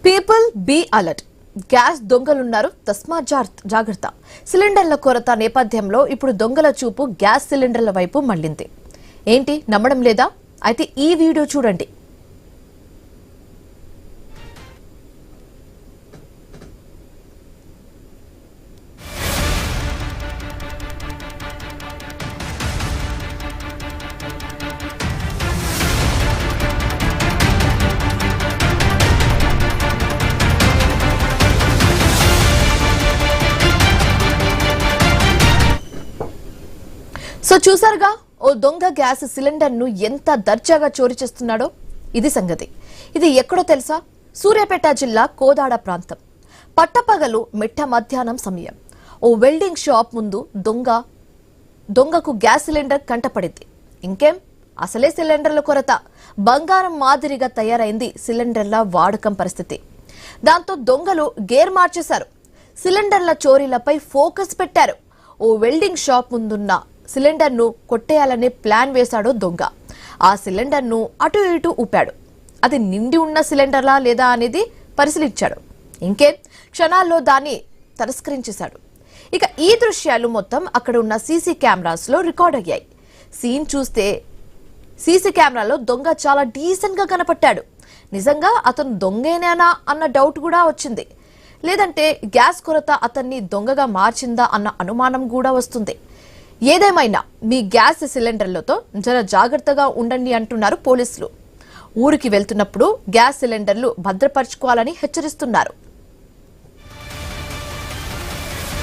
People be alert. Gas దొంగలున్నారు, తస్మా జాగ్రత్త. సిలిండర్ల కొరత నేపథ్యంలో ఇప్పుడు దొంగల చూపు గ్యాస్ సిలిండర్ల వైపు మళ్లింది. ఏంటి నమ్మడం లేదా? అయితే ఈ వీడియో చూడండి. సో చూసారుగా, ఓ దొంగ గ్యాస్ సిలిండర్ ను ఎంత దర్జాగా చోరీ చేస్తున్నాడో. ఇది సంగతి. ఇది ఎక్కడో తెలుసా? సూర్యాపేట జిల్లా కోదాడ ప్రాంతం. పట్టపగలు మిట్ట మధ్యాహ్నం సమయం ఓ వెల్డింగ్ షాప్ ముందు దొంగకు గ్యాస్ సిలిండర్ కంటపడింది. ఇంకేం, అసలే సిలిండర్ల కొరత. బంగారం మాదిరిగా తయారైంది సిలిండర్ల వాడకం పరిస్థితి. దాంతో దొంగలు గేర్ మార్చేశారు. సిలిండర్ల చోరీలపై ఫోకస్ పెట్టారు. ఓ వెల్డింగ్ షాప్ ముందున్న సిలిండర్ ను కొట్టేయాలనే ప్లాన్ వేశాడు దొంగ. ఆ సిలిండర్ ను అటు ఇటు ఊపాడు. అది నిండి ఉన్న సిలిండర్లా లేదా అనేది పరిశీలించాడు. ఇంకేం, క్షణాల్లో దాన్ని తిరస్కరించేశాడు. ఇక ఈ దృశ్యాలు మొత్తం అక్కడ ఉన్న సీసీ కెమెరాస్ లో రికార్డ్ అయ్యాయి. సీన్ చూస్తే సీసీ కెమెరాలో దొంగ చాలా డీసెంట్ గా కనపడ్డాడు. నిజంగా అతను దొంగేనేనా అన్న డౌట్ కూడా వచ్చింది. లేదంటే గ్యాస్ కొరత అతన్ని దొంగగా మార్చిందా అన్న అనుమానం కూడా వస్తుంది. ఏదేమైనా మీ గ్యాస్ సిలిండర్లతో జర జాగ్రత్తగా ఉండండి అంటున్నారు పోలీసులు. ఊరికి వెళ్తున్నప్పుడు గ్యాస్ సిలిండర్లు భద్రపరచుకోవాలని హెచ్చరిస్తున్నారు.